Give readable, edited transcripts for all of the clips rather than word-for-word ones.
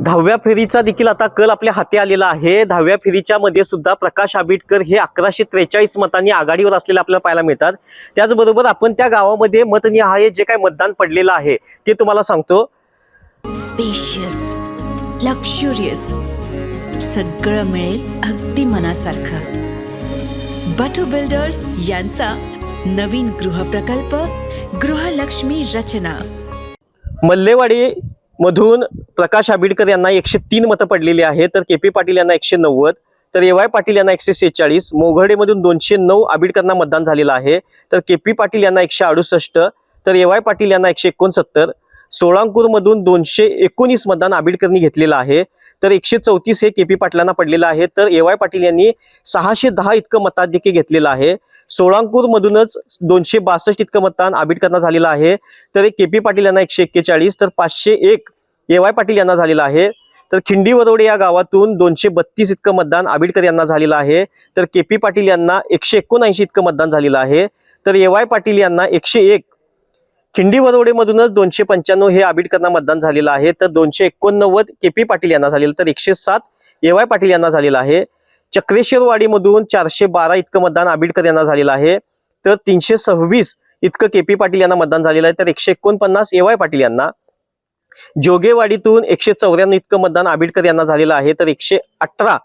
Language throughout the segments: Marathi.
दहाव्या फेरीचा देखील आता कल आपल्या हाती आलेला आहे। दहाव्या फेरीच्या मध्ये सुद्धा प्रकाश आंबेडकर हे 1143 मतांनी आघाडीवर असलेले आपल्याला पाहायला मिळतात। त्याचबरोबर आपण त्या गावामध्ये मतनिहाय जे काही मतदान पडलेलं आहे ते तुम्हाला सांगतो। स्पेशियस, लक्झुरियस, सगळं मिळेल अगदी मनासारखं। बटू बिल्डर्स यांचा नवीन गृहप्रकल्प गृहलक्ष्मी रचना। मल्लेवाडी मधून प्रकाश आंबेडकर यांना 103 मतं पडलेली आहेत, तर के पी पाटील यांना 190, तर ए वाय पाटील यांना 146, मोघर्डेमधून 209 आंबेडकरांना मतदान झालेलं आहे, तर के पी पाटील यांना 168, तर ए वाय पाटील यांना 169, सोळांकूरमधून 219 मतदान आंबेडकरांनी घेतलेलं आहे, तर 134 हे के पी पाटलांना पडलेलं आहे, तर ए वाय पाटील यांनी 610 इतकं मताधिक्य घेतलेलं आहे। सोळांकूरमधूनच 262 इतकं मतदान आंबेडकरांना झालेलं आहे, तर के पी पाटील यांना 141, तर 501 ए वाय पाटील यांना झालेलं आहे, तर खिंडी वरोडे या गावातून 232 इतकं मतदान आंबेडकर यांना झालेलं आहे, तर के पी पाटील यांना 179 इतकं मतदान झालेलं आहे, तर ए वाय पाटील यांना 101, खिंडी वरोडेमधूनच 295 हे आंबेडकरांना मतदान झालेलं आहे, तर 289 के पी पाटील यांना झालेलं, तर 107 ए वाय पाटील यांना झालेलं आहे। चक्रेश्वरवाडीमधून 412 इतकं मतदान आंबेडकर यांना झालेलं आहे, तर 326 इतकं के पी पाटील यांना मतदान झालेलं आहे, तर 149 ए वाय पाटील यांना। जोगेवाडीतून 194 इतकं मतदान आंबेडकर यांना झालेलं आहे, तर 118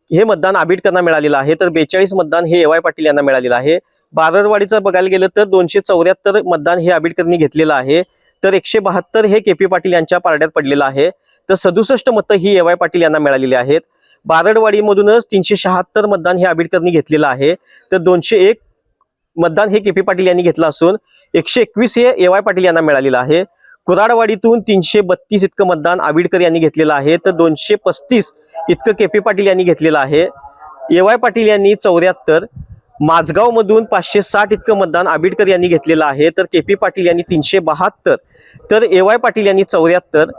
हे मतदान आंबेडकरांना मिळालेलं आहे, तर 42 मतदान हे ए वाय पाटील यांना मिळालेलं आहे। बारडवाडीचं बघायला गेलं तर 274 मतदान हे आंबेडकरांनी घेतलेलं आहे, तर 172 हे के पी पाटील यांच्या पारड्यात पडलेलं आहे, तर 67 मतं ही ए वाय पाटील यांना मिळालेली आहेत। बारडवाडीमधूनच 376 मतदान हे आंबेडकरांनी घेतलेलं आहे, तर 201 मतदान हे के पी पाटील यांनी घेतलं असून 121 हे ए वाय पाटील यांना मिळालेलं आहे। कुराडवाडीतून 332 इतकं मतदान आंबेडकर यांनी घेतलेलं आहे, तर 235 इतकं के पी पाटील यांनी घेतलेलं आहे। ए वाय पाटील यांनी 74, माझगाव मधून 560 इतकं मतदान आंबेडकर यांनी घेतलेलं आहे, तर के पी पाटील यांनी 372, तर ए वाय पाटील यांनी 74,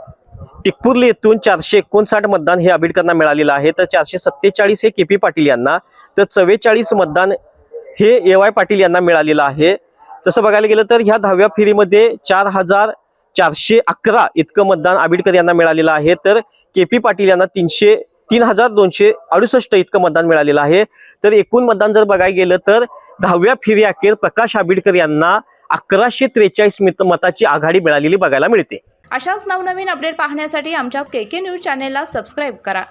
टिकपुर्ली येथून 459 मतदान हे आंबेडकरांना मिळालेलं आहे, तर 447 हे के पी पाटील यांना, तर 44 मतदान हे ए वाय पाटील यांना मिळालेलं आहे। तसं बघायला गेलं तर ह्या 10व्या फेरीमध्ये 4411 इतकं मतदान आंबेडकर यांना मिळालेलं आहे, तर के पी पाटील यांना 3268 इतकं मतदान मिळालेलं आहे। तर एकूण मतदान जर बघायला गेलं तर 10व्या फेरी अखेर प्रकाश आंबेडकर यांना 1143 मताची आघाडी मिळालेली बघायला मिळते। अशाच नवनवीन अपडेट पाहण्यासाठी आमच्या के न्यूज चॅनेलला सबस्क्राईब करा।